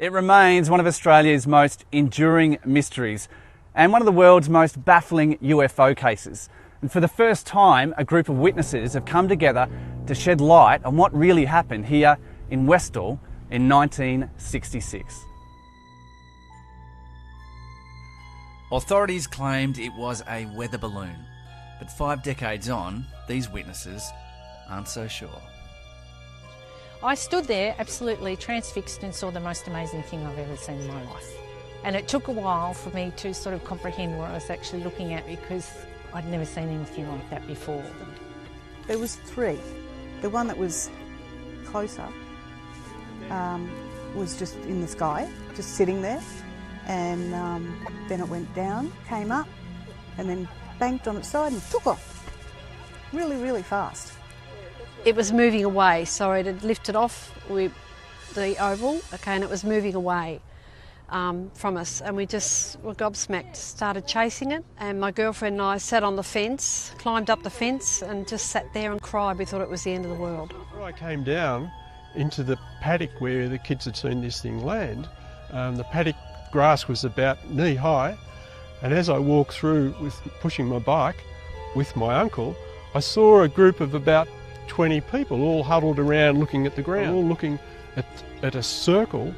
It remains one of Australia's most enduring mysteries and one of the world's most baffling UFO cases. And for the first time, a group of witnesses have come together to shed light on what really happened here in Westall in 1966. Authorities claimed it was a weather balloon, but 5 decades on, these witnesses aren't so sure. I stood there absolutely transfixed and saw the most amazing thing I've ever seen in my life. And it took a while for me to sort of comprehend what I was actually looking at, because I'd never seen anything like that before. There was 3. The one that was closer was just in the sky, just sitting there. And then it went down, came up, and then banked on its side and took off really, really fast. It was moving away, so it had lifted off with the oval, okay, and it was moving away from us, and we just were gobsmacked, started chasing it, and my girlfriend and I sat on the fence, climbed up the fence and just sat there and cried. We thought it was the end of the world. When I came down into the paddock where the kids had seen this thing land, the paddock grass was about knee high, and as I walked through with pushing my bike with my uncle, I saw a group of about 20 people all huddled around looking at the ground, all looking at a circle,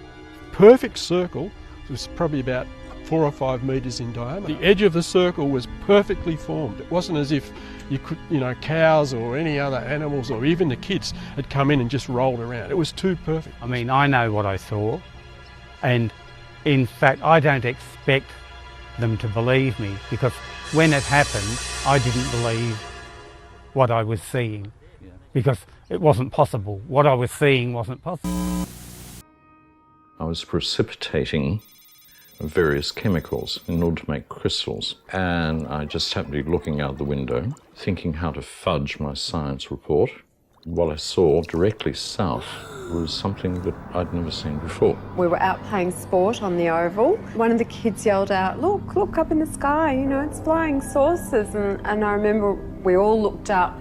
perfect circle. It was probably about 4 or 5 metres in diameter. The edge of the circle was perfectly formed. It wasn't as if you could, cows or any other animals or even the kids had come in and just rolled around. It was too perfect. I mean, I know what I saw, and in fact, I don't expect them to believe me, because when it happened, I didn't believe what I was seeing, because it wasn't possible. What I was seeing wasn't possible. I was precipitating various chemicals in order to make crystals, and I just happened to be looking out the window, thinking how to fudge my science report. What I saw directly south was something that I'd never seen before. We were out playing sport on the oval. One of the kids yelled out, look up in the sky, it's flying saucers. And I remember we all looked up,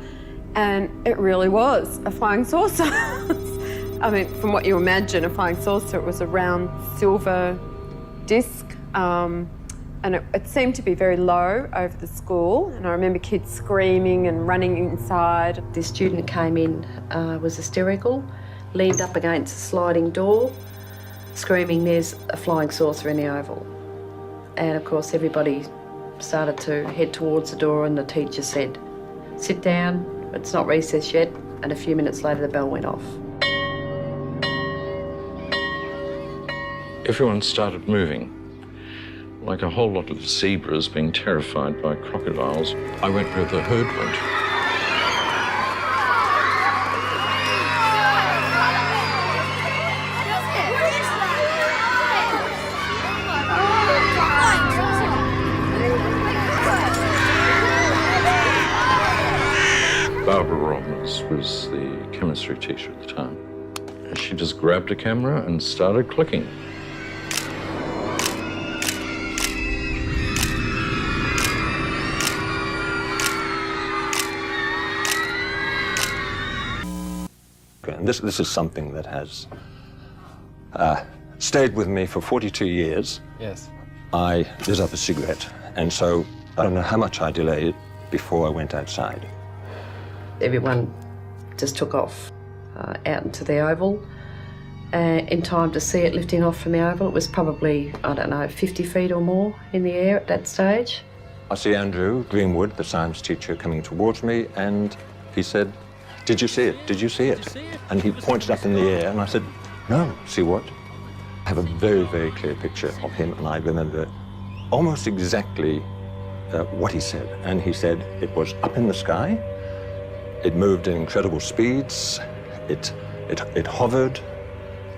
and it really was a flying saucer. I mean, from what you imagine, a flying saucer, it was a round silver disc, and it seemed to be very low over the school. And I remember kids screaming and running inside. The student came in, was hysterical, leaned up against a sliding door, screaming, "There's a flying saucer in the oval." And of course everybody started to head towards the door, and the teacher said, "Sit down, it's not recess yet." And a few minutes later the bell went off. Everyone started moving, like a whole lot of zebras being terrified by crocodiles. I went where the herd went. Barbara Robbins was the chemistry teacher at the time. She just grabbed a camera and started clicking. And this is something that has stayed with me for 42 years. Yes. I lit up a cigarette, and so I don't know how much I delayed before I went outside. Everyone just took off out into the oval. In time to see it lifting off from the oval, it was probably, 50 feet or more in the air at that stage. I see Andrew Greenwood, the science teacher, coming towards me, and he said, "Did you see it? Did you see it?" And he pointed up in the air, and I said, "No, see what?" I have a very, very clear picture of him, and I remember almost exactly what he said. And he said it was up in the sky, it moved in incredible speeds, it hovered,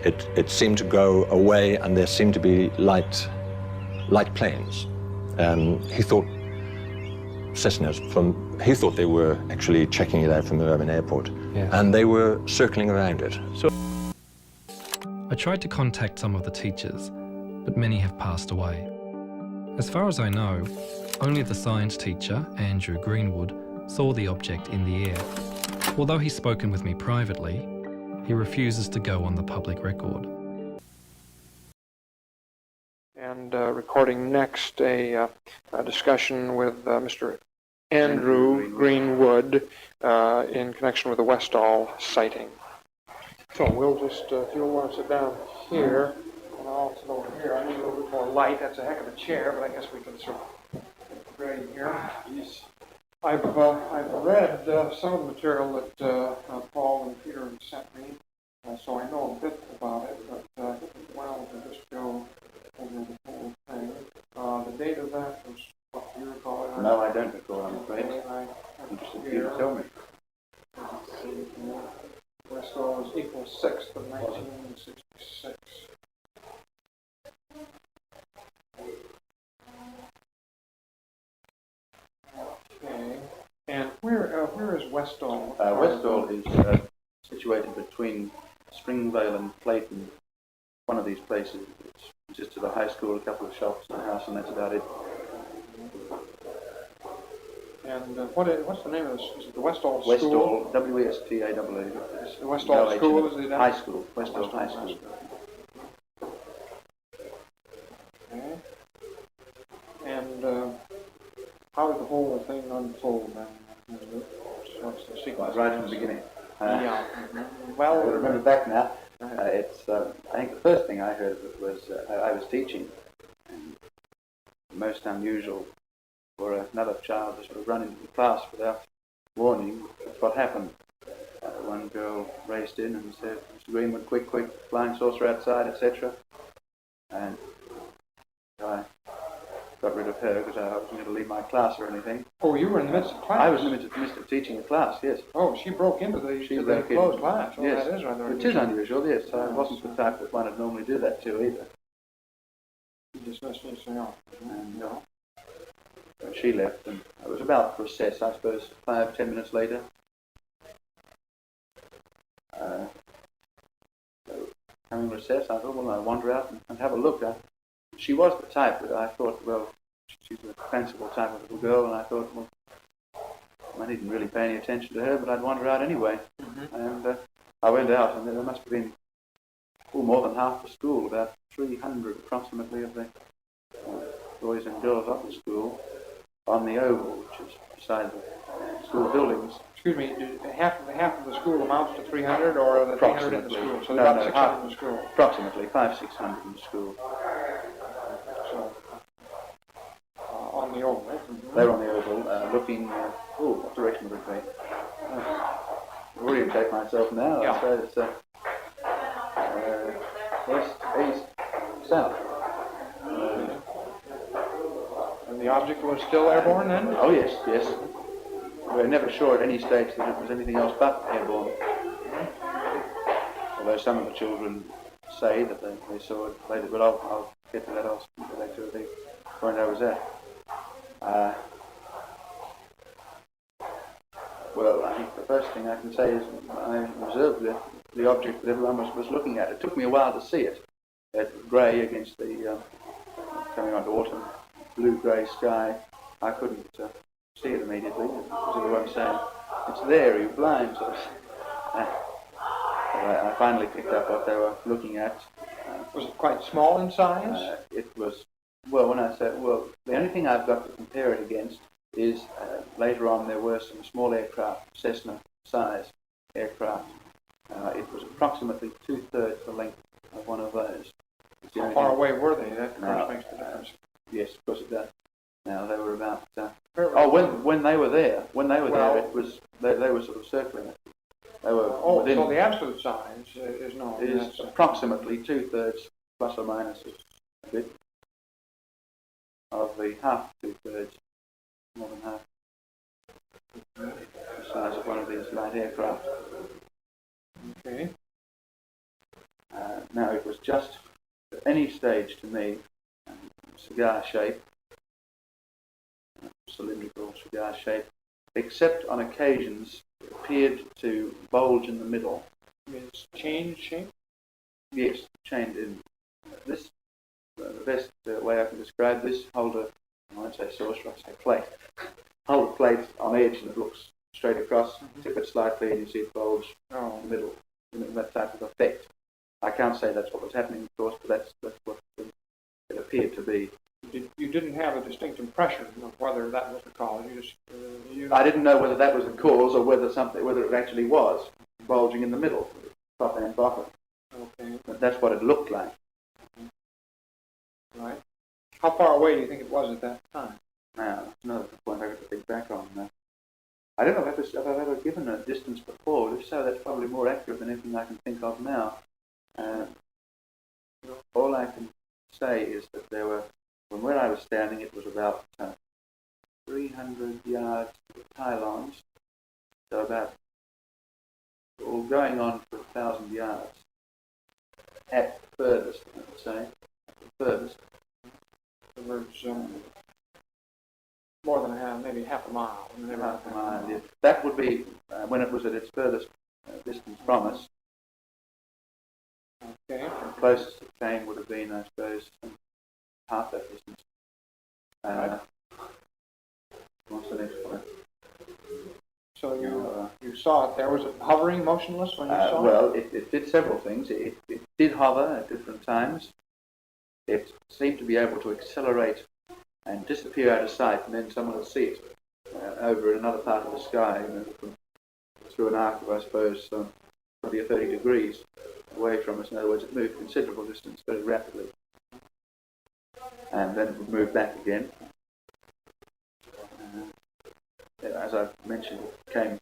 it seemed to go away, and there seemed to be light planes. He thought Cessnas he thought they were actually checking it out from the Melbourne airport, and they were circling around it. So I tried to contact some of the teachers, but many have passed away. As far as I know, only the science teacher, Andrew Greenwood, saw the object in the air. Although he's spoken with me privately, he refuses to go on the public record. And recording next a discussion with Mr. Andrew Greenwood in connection with the Westall sighting. So we'll just, if you'll want to sit down here, and I'll sit over here. I need a little bit more light. That's a heck of a chair, but I guess we can sort of grade here. I've read some of the material that Paul and Peter have sent me, so I know a bit about it, but I think it's well to just go over the whole thing. The date of that was, what do you recall? No, I don't recall, I'm afraid. I'm interested for you to tell me. Westall was April 6th of 1966. Okay. And where is Westall? Westall is situated between Springvale and Clayton. One of these places. It's just to the high school, a couple of shops and a house, and that's about it. And what's the name of this? Is it the Westall School? Westall, W-E-S-T-A-W-E. The Westall School, is it? High School, Westall High School. Okay. And how did the whole thing unfold then? What's the sequence? Right from the beginning. Yeah. Well, I remember back now. It's I think the first thing I heard of it was I was teaching, and the most unusual for another child to sort of run into the class without warning. That's what happened. One girl raced in and said, "Mr. Greenwood, quick, flying saucer outside, etc." And I got rid of her because I wasn't going to leave my class or anything. Oh, you were in the midst of class? I was in the midst of teaching the class, yes. Oh, she broke into the closed class. Oh, yes. That is rather unusual. It is unusual, yes. I wasn't the type that one would normally do that to either. You dismissed me, so and she left, and it was about recess, I suppose, 5-10 minutes later. Coming recess, I thought, well, I'll wander out and have a look. She was the type that I thought, well, she's a fanciful type of little girl, and I thought, well, I didn't really pay any attention to her, but I'd wander out anyway. Mm-hmm. And I went out, and there must have been more than half the school, about 300 approximately of the boys and girls of the school, on the oval, which is beside the school buildings. Excuse me, half of the school amounts to 300, or are the 300 in the school? So no, about 600 in the school. Approximately 500-600 in the school. So on the oval, right? Mm-hmm. They're on the oval, looking. What direction would it be? I'll really take myself now. Yeah. I suppose it's west, east, south. And the object was still airborne then? Oh yes. We were never sure at any stage that it was anything else but airborne. Although some of the children say that they saw it later, but I'll get to that. I'll get back to the point I was at. Well, I think the first thing I can say is I observed the object that everyone was looking at. It took me a while to see it. It's grey against the coming on to autumn, blue-grey sky. I couldn't see it immediately, as everyone was saying. It's there, you're blind, sort of. I finally picked up what they were looking at. Was it quite small in size? It was, well, when I say, well, the only thing I've got to compare it against is later on there were some small aircraft, Cessna size aircraft. It was approximately 2/3 the length of one of those. How far away were they? That makes the difference. Yes, of course it does. Now they were about. When they were there, it was they were sort of circling it. They were. Within, so the absolute size is known. Is approximately 2/3 plus or minus a bit of the half 2/3, more than half. The size of one of these light aircraft. Okay. Now it was just at any stage to me, cigar shape, cylindrical cigar shape, except on occasions it appeared to bulge in the middle. It's changed shape? Yes, changed in this. The best way I can describe this, hold a, I won't say saucer, I'll say plate. Hold a plate on edge and it looks straight across, tip it slightly and you see it bulge in the middle, that type of effect. I can't say that's what was happening, of course, but that's what it appeared appeared to be. You didn't have a distinct impression of whether that was the cause. I didn't know whether that was the cause or whether it actually was bulging in the middle, top and bottom. Okay. But that's what it looked like. Right. How far away do you think it was at that time? Now, that's another point I got to think back on. I don't know if I've ever given a distance before. If so, that's probably more accurate than anything I can think of now. All I can say is that there were, from where I was standing, it was about 300 yards to the pylons, so about, or going on for 1,000 yards. At the furthest, I would say. At the furthest. There was more than maybe half a mile. Half a mile, yeah. That would be when it was at its furthest distance from us. Okay. The closest it came would have been, I suppose, half that distance. Right. What's the next one? So you saw it there. Was it hovering, motionless when you saw it? Well, it did several things. It did hover at different times. It seemed to be able to accelerate and disappear out of sight, and then someone would see it over in another part of the sky, through an arc of, I suppose, 20 or 30 degrees away from us. In other words, it moved considerable distance very rapidly. And then it would move back again. As I mentioned, it came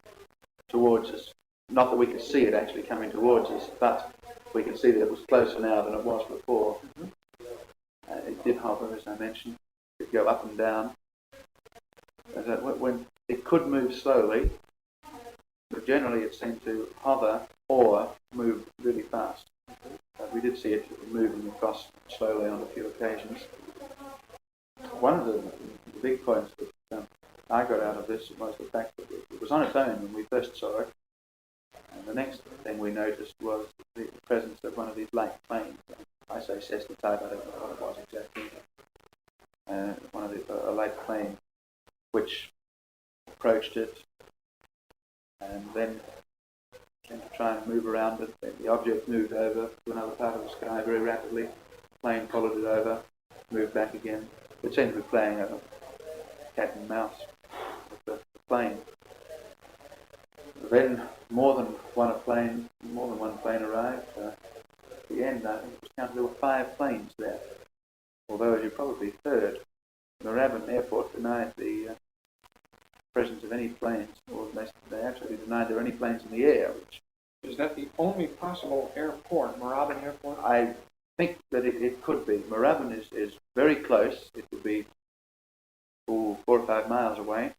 towards us. Not that we could see it actually coming towards us, but we could see that it was closer now than it was before. It did hover, as I mentioned. It could go up and down. When it could move slowly, but generally it seemed to hover or move really fast. We did see it moving across slowly on a few occasions. One of the big points that I got out of this was the fact that it was on its own when we first saw it. And the next thing we noticed was the presence of one of these light planes. I say Cessna type, I don't know what it was exactly. A light plane which approached it and then seemed to try and move around it. The object moved over to another part of the sky very rapidly. The plane followed it over, moved back again. It seemed to be playing a cat and mouse with the plane. Then more than one plane arrived. At the end, I think it was counted there were 5 planes there. Although, as you probably heard, Melbourne Airport denied the presence of any planes, or they absolutely denied there were any planes in the air. Is that the only possible airport, Melbourne Airport? I think that it could be. Melbourne is very close. It would be 4 or 5 miles away.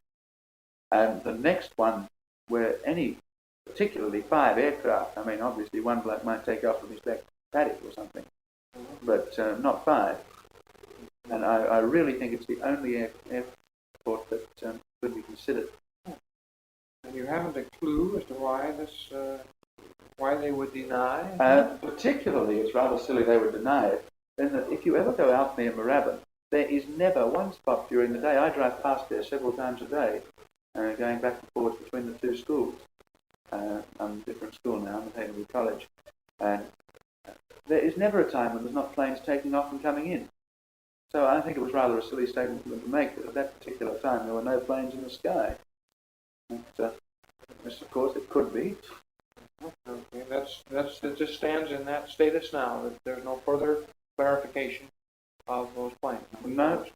And the next one, where any, particularly 5 aircraft, I mean, obviously one bloke might take off from his back paddock or something, but not 5. And I really think it's the only airport that could be considered. And you haven't a clue as to why they would deny? Particularly, it's rather silly they would deny it. Then that if you ever go out near Moorabbin, there is never one spot during the day. I drive past there several times a day, going back and forth between the 2 schools. I'm a different school now, I'm at Havenwood College. And there is never a time when there's not planes taking off and coming in. So I think it was rather a silly statement for them to make that at that particular time there were no planes in the sky. But, of course, it could be. Okay, it just stands in that status now, that there's no further clarification of those planes. No,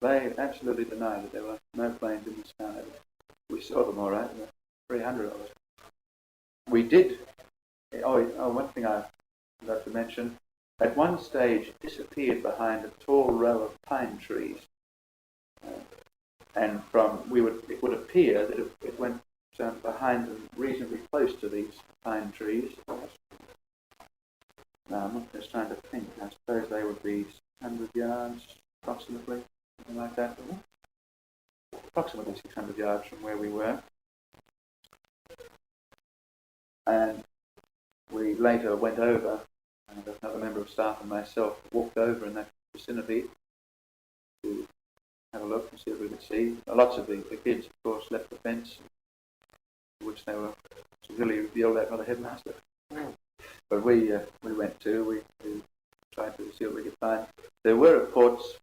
they absolutely denied that there were no planes in the sky. We saw them all right, there were 300 of us. We did, one thing I forgot to mention, at one stage disappeared behind a tall row of pine trees. And it would appear that it went behind them reasonably close to these pine trees. Now, I'm just trying to think. I suppose they would be 600 yards, approximately, something like that. Approximately 600 yards from where we were. And we later went over, and another member of staff and myself walked over in that vicinity to have a look and see if we could see. Lots of the kids, of course, left the fence, which they were severely yelled at by the headmaster. But we went too. We tried to see what we could find. There were reports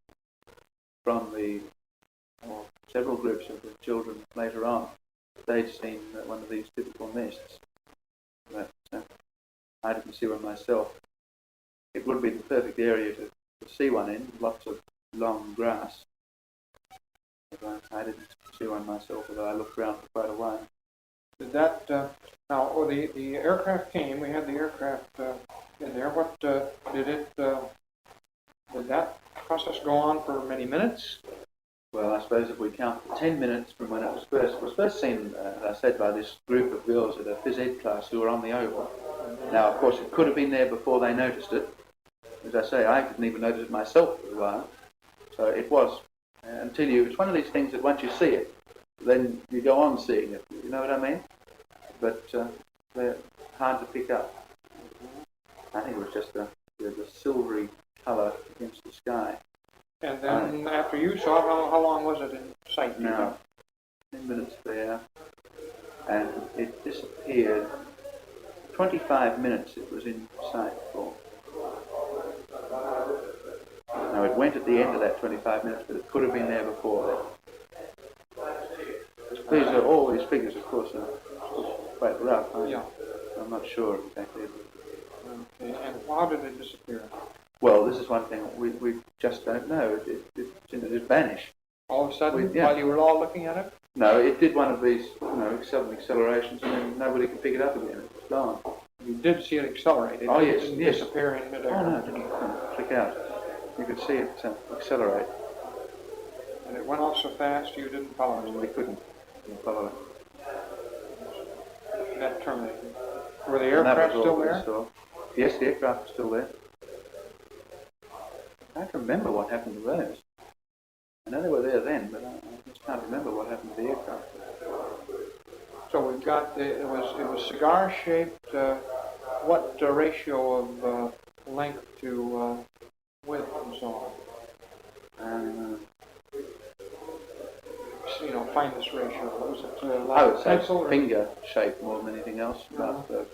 from several groups of the children later on. They'd seen one of these typical nests, but I didn't see one myself. It would be the perfect area to see one in, lots of long grass. But I didn't see one myself, although I looked around for quite a while. Did that, the aircraft came, we had the aircraft in there. What, did that process go on for many minutes? Well, I suppose if we count 10 minutes from when it was first seen, as I said, by this group of girls at a phys ed class who were on the oval. Now, of course, it could have been there before they noticed it. As I say, I didn't even notice it myself for a while. So it was, it's one of these things that once you see it, then you go on seeing it. You know what I mean? But they're hard to pick up. I think it was just the silvery colour against the sky. And then after you saw it, how long was it in sight? Now, 10 minutes there, and it disappeared. 25 minutes it was in sight for. Now, it went at the end of that 25 minutes, but it could have been there before that. All these figures, of course, are quite rough. I'm not sure exactly. Okay. And how did it disappear? Well, this is one thing we just don't know. It just vanished. All of a sudden, while you were all looking at it? No, it did one of these, sudden accelerations, and then nobody could pick it up again. It was gone. You did see it accelerate. It didn't disappear in midair. Oh, no, it didn't flick out. You could see it accelerate. And it went off so fast you didn't follow it? We couldn't follow it. That terminated. Were the aircraft still there? Yes, the aircraft was still there. I can't remember what happened to those. I know they were there then, but I just can't remember what happened to the aircraft. So we've got it was cigar shaped. What ratio of length to width and so on? Find this ratio. Was it pencil or finger shape more than anything else? About the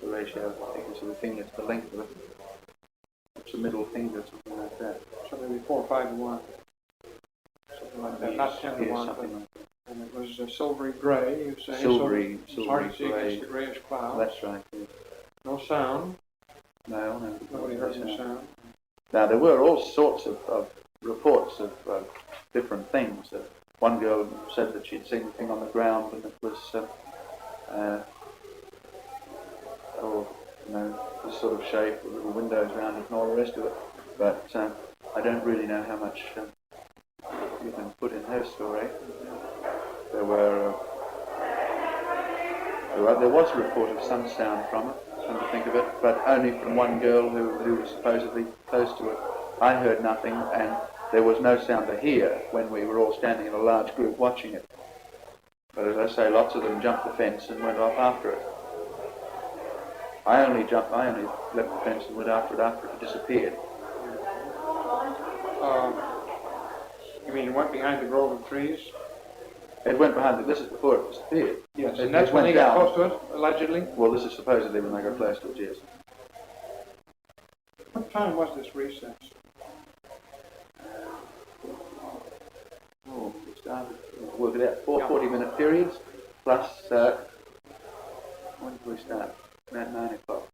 ratio of the thickness of the finger to the length of it. It's the middle finger, something like that. So maybe 4 or 5 to 1. Something like that. Not 10 to 1. Something like that. And it was silvery grey, you say. Silvery hard to see grey. against the greyish cloud. That's right. Yes. No sound. No. Nobody heard the sound. Now, there were all sorts of reports of different things. One girl said that she'd seen the thing on the ground and it was, this sort of shape with little windows around it and all the rest of it. But I don't really know how much you can put in her story. There was a report of some sound from it, come to think of it, but only from one girl who was supposedly close to it. I heard nothing, and there was no sound to hear when we were all standing in a large group watching it. But as I say, lots of them jumped the fence and went off after it. I only left the fence and went after it disappeared. You mean it went behind the grove of trees? It went behind this is before it disappeared. Yes, and that's when they got close to it, allegedly? Well, this is supposedly when they got close to it, yes. What time was this recess? We started, work it out, 4 40-minute periods, plus, when did we start? About 9 o'clock.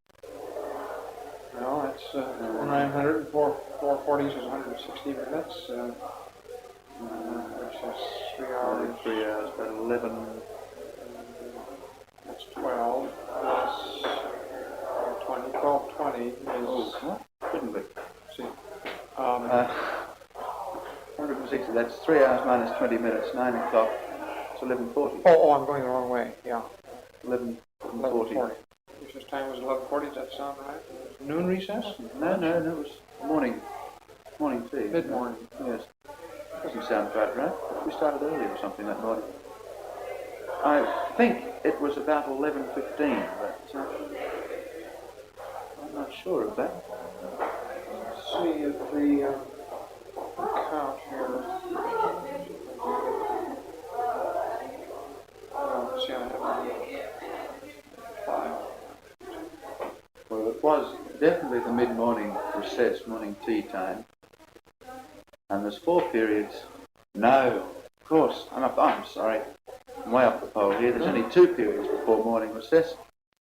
Well, that's 900 and 440 is 160 minutes. Which is 3 hours. 3 hours, about 11. That's 12 plus 20. 12:20 is. Couldn't be. See. 160. That's 3 hours minus 20 minutes. 9 o'clock. It's 11:40. Oh, I'm going the wrong way. Yeah. 11:40. Recess time was 11:40. Does that sound right? Noon recess? No. It was morning tea. Mid-morning. Yes. Doesn't sound quite right. We started early or something that morning. I think it was about 11:15, but I'm not sure of that. Let's see if the count here. See, I have 5. Well, it was definitely recess, morning tea time, and there's 4 periods. No, of course, I'm sorry, I'm way off the pole here. There's only 2 periods before morning recess.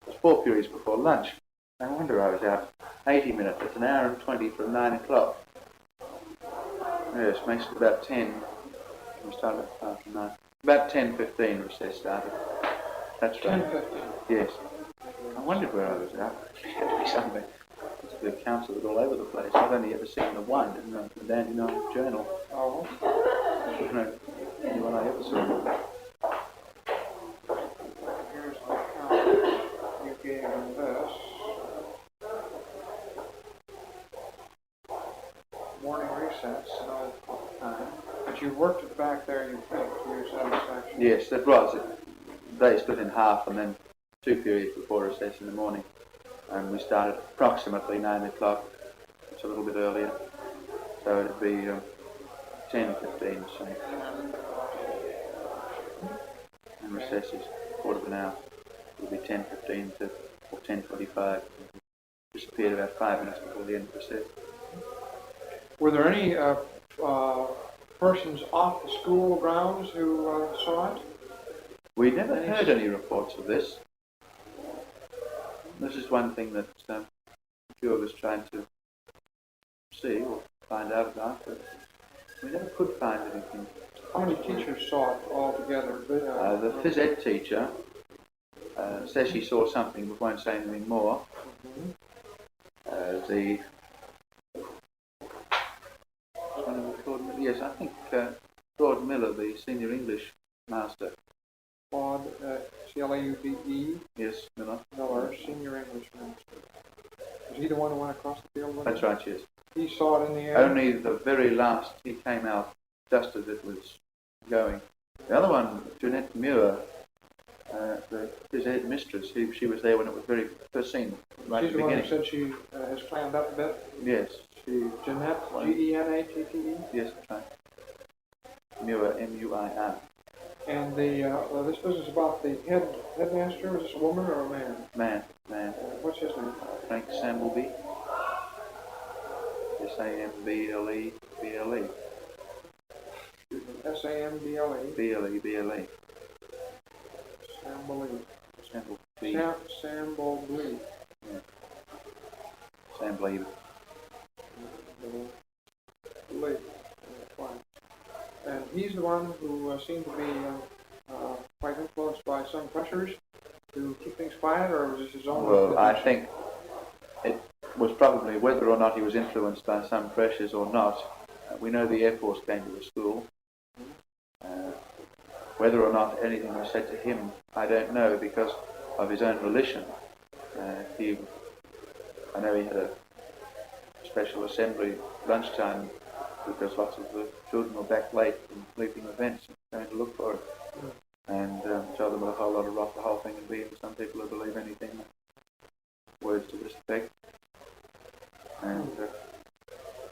There's 4 periods before lunch. No wonder I was out 80 minutes. It's an hour and 20 from 9 o'clock. Yes, makes it about 10. We started at after 9. About 10:15 recess started. That's right. 10:15. Yes. I wondered where I was out. It had to be somewhere. The accounts of it all over the place. I've only ever seen the one in the Dandelion Journal. Oh. No, only one I ever saw. Here's the account you gave in this. Morning recess, time. But you worked it back there, you think, to your satisfaction? Yes, that was. They split in half and then 2 periods before recess in the morning. And we started approximately 9 o'clock. It's a little bit earlier. So it'd be 10:15, say. And recess is a quarter of an hour. It'll be 10:15 to or 10:25. Disappeared about 5 minutes before the end of recess. Were there any persons off the school grounds who saw it? We never heard any reports of this. This is one thing that a few of us tried to see or find out about, but we never could find anything. How many teachers saw it altogether? The phys ed teacher says she saw something but won't say anything more. Yes, I think Claude Miller, the senior English master. Claude, C-L-A-U-D-E? Yes, Miller. Miller, senior English master. Was he the one who went across the field? That's right, yes. He saw it in the air? Only the very last, he came out just as it was going. The other one, Jeanette Muir, the phys ed mistress, she was there when it was very first seen, right at the beginning. She's the one who said she has climbed up a bit? Yes. Jeanette, G-E-N-A-T-T-E? Yes, that's right. Muir, M-U-I-R. And this business about the headmaster, is this a woman or a man? Man. What's his name? Frank Sambleby. S-A-M-B-L-E. S-A-M-B-L-E. B-L-E. Sambleby. Sambleby. Sambleby. Yeah. Sambleby. And he's the one who seemed to be quite influenced by some pressures to keep things quiet, or was this his own? Well, I think it was probably whether or not he was influenced by some pressures or not. We know the Air Force came to the school. Whether or not anything was said to him, I don't know, because of his own volition. I know he had a special assembly lunchtime because lots of the children were back late from leaping the fence and going to look for it. And tell them a whole lot of rot the whole thing and be, and some people who believe anything, words to this effect. And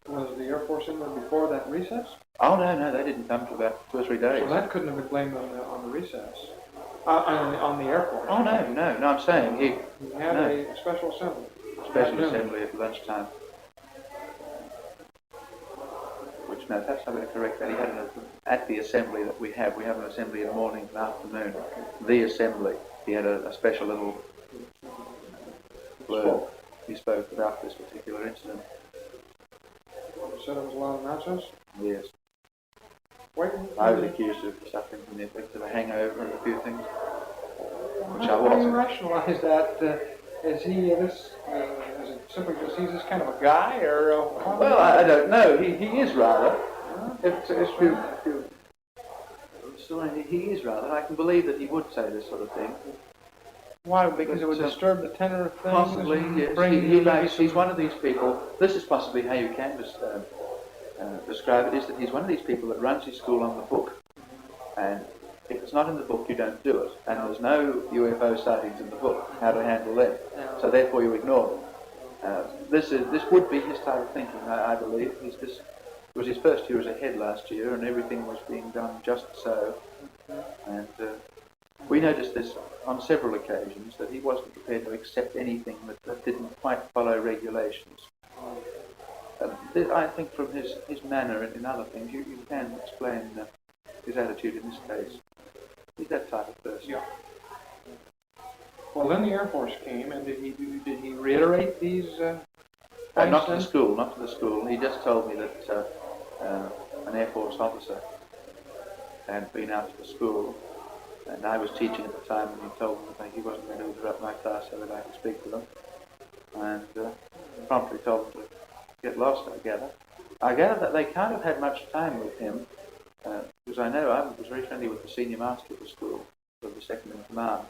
was the Air Force in there before that recess? Oh no, they didn't come for about 2 or 3 days. So that couldn't have been blamed on the recess, on the Air Force. Oh no, I'm saying he had a special assembly. Special assembly at lunchtime. Which, no, perhaps I'm going to correct that. He had at the assembly that we have an assembly in the morning and afternoon. The assembly, he had a special little blurb. He spoke about this particular incident. You said it was a lot of nonsense? Yes. I was accused of suffering from the effects of a hangover and a few things, which I wasn't. How do you rationalize that? Is he this? Is it simply because he's this kind of a guy, or? Well, I don't know. He is rather. He is rather. I can believe that he would say this sort of thing. Why? Because it would disturb the tenor of things? Possibly, yes. He's one of these people. This is possibly how you can describe it, is that he's one of these people that runs his school on the book. And if it's not in the book, you don't do it. And there's no UFO sightings in the book, how to handle them. So therefore you ignore them. This would be his type of thinking, I believe. It was his first year as a head last year, and everything was being done just so. And We noticed this on several occasions, that he wasn't prepared to accept anything that didn't quite follow regulations. I think from his manner and in other things, you can explain his attitude in this case. He's that type of person. Yeah. Well, then the Air Force came, and did he reiterate these? Not to the school. Not to the school. He just told me that an Air Force officer had been out to the school, and I was teaching at the time, and he told me that he wasn't going to interrupt my class so that I could speak to them, and promptly told them to get lost, I gather. I gather that they can't have had much time with him, because I know I was very friendly with the senior master of the school, of the second in command,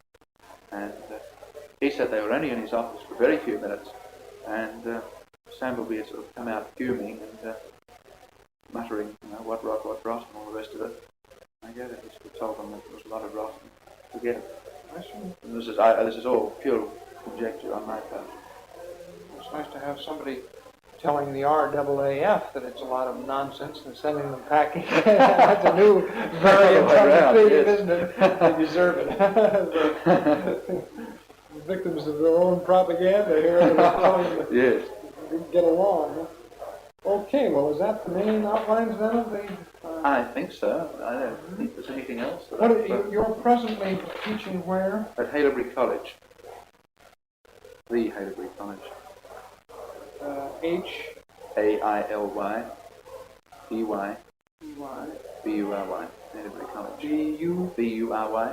and he said they were only in his office for very few minutes, and Sambleby had sort of come out fuming and muttering, what rot, and all the rest of it. I gather he sort of told them that there was a lot of rot and forget it. And this is all pure conjecture on my part. It's nice to have somebody telling the RAAF that it's a lot of nonsense and sending them packing. That's a new variant of the thing, isn't it? They deserve it. Victims of their own propaganda here. Yes. Get along. Okay, well, is that the main outlines then of the... I think so. I don't think there's anything else. You're presently teaching where? At Haileybury College. The Haileybury College. Hailey B-Y B-U-R-Y. Haileybury College. B-U-R-Y.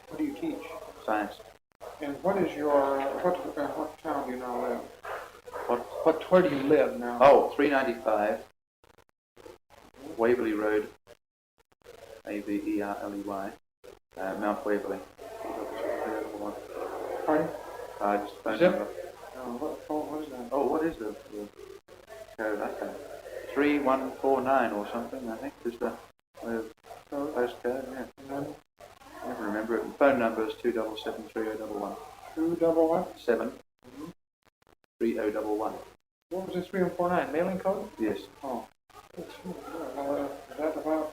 What do you teach? Science. And what is your... What town do you now live? Where do you live now? Oh, 395 Waverley Road, Averley, Mount Waverley. Pardon? Just phone number. What is that? Oh, what is the code? I can't. 3149 or something, I think, is the postcode, yeah. I never remember it. The phone number is 2773011. 277? 3011. What was this 3149? Mailing code? Yes. Oh. Well, is that about,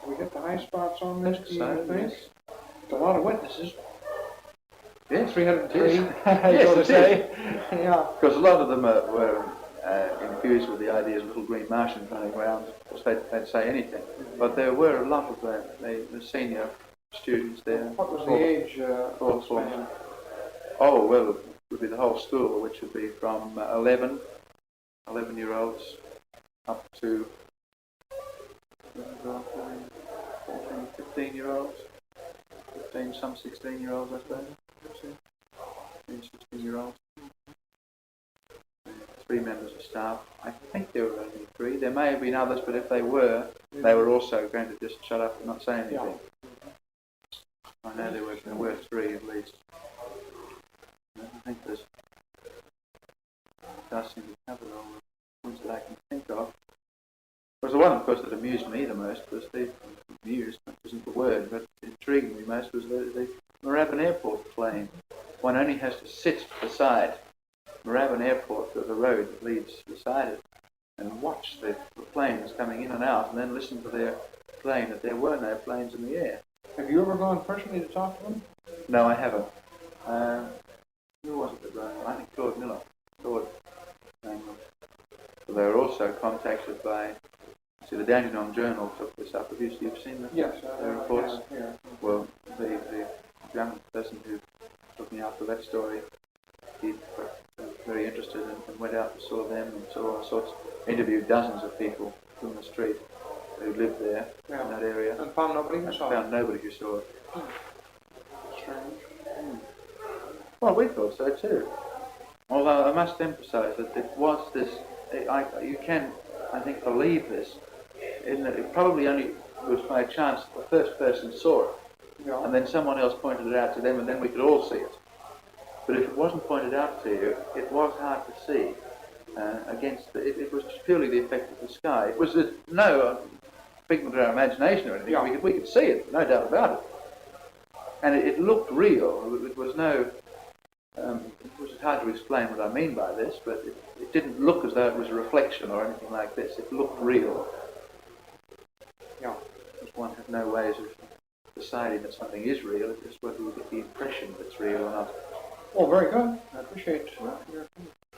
we get the high spots on this, do you think? Yes. It's a lot of witnesses. Yes. 303. Yes, Yeah. Because a lot of them were infused with the idea of little green Martians running around. Of course, they'd say anything. But there were a lot of the senior students there. What was the age span? Oh, well, it would be the whole school, which would be from 11-year-olds up to 14, 15-year-olds. 15, some 16-year-olds, I suppose. 16-year-olds. 3 members of staff. I think there were only 3. There may have been others, but if they were also going to just shut up and not say anything. Yeah. I know there were 3 at least. I think does seem to cover all the ones that I can think of. Because the one, of course, that amused me the most was amused isn't the word, but intrigued me most was the Moorabbin Airport plane. One only has to sit beside Moorabbin Airport, the road that leads beside it, and watch the planes coming in and out, and then listen to their plane that there were no planes in the air. Have you ever gone personally to talk to them? No, I haven't. Who was it that ran? I think Claude Miller. So they were also contacted by, the Dandenong Journal took this up. Have you seen the yes, reports? Yeah. Well, the young person who took me after that story, he was very interested and went out and saw them and saw all sorts, interviewed dozens of people from the street who lived there in that area. And found nobody who saw it? Found nobody who saw it. Strange. Well, we thought so too. Although I must emphasise that it was this, you can, I think, believe this, in that it probably only was by chance that the first person saw it, and then someone else pointed it out to them, and then we could all see it. But if it wasn't pointed out to you, it was hard to see. It was purely the effect of the sky. It was no figment of our imagination or anything. Yeah. We could see it, no doubt about it. And it looked real. It was no. It was hard to explain what I mean by this, but it didn't look as though it was a reflection or anything like this. It looked real. Yeah. One had no ways of deciding that something is real, it's just whether you get the impression that it's real or not. Well, very good. I appreciate your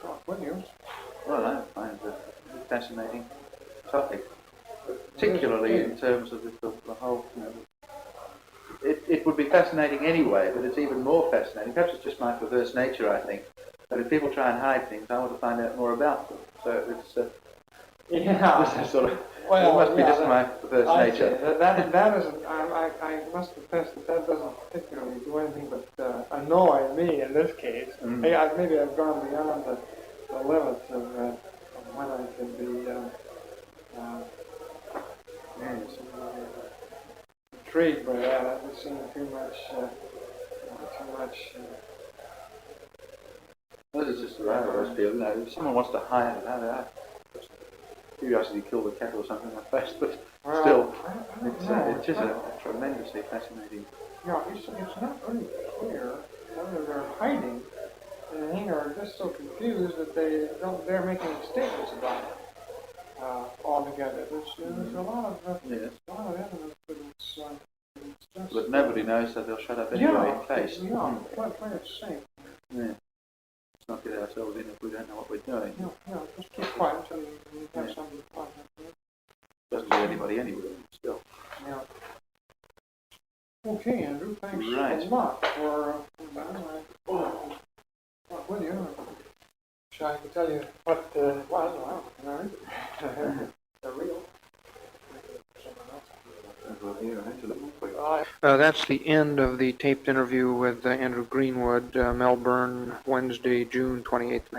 talk with you. Well, I find it a fascinating topic, particularly in terms of the whole, you know, it would be fascinating anyway, but it's even more fascinating. Perhaps it's just my perverse nature, I think. But if people try and hide things, I want to find out more about them. So it's this is sort of, it must be just my perverse nature. That isn't. I must confess that doesn't particularly do anything but annoy me in this case. Mm. Maybe I've gone beyond the limits of when I can be intrigued by that. I've just seen too much. This is just the way I always feel. You know, if someone wants to hide it, curiosity kill the cat or something like that, but still, it's just a tremendously fascinating. Yeah, it's not really clear whether they're hiding anything or just so confused that they don't dare make any statements about it altogether. There's a lot of evidence that it's just... But nobody knows, so they'll shut up anyway in case. Yeah, play it safe. Yeah. Let's not get ourselves in if we don't know what we're doing. Yeah, just keep quiet until you have something to talk about. Doesn't do anybody anywhere, still. Yeah. Okay, Andrew, thanks Right. a lot for talk with you. I can tell you what it was. Well, they're real. That's the end of the taped interview with Andrew Greenwood, Melbourne, Wednesday, June 28th,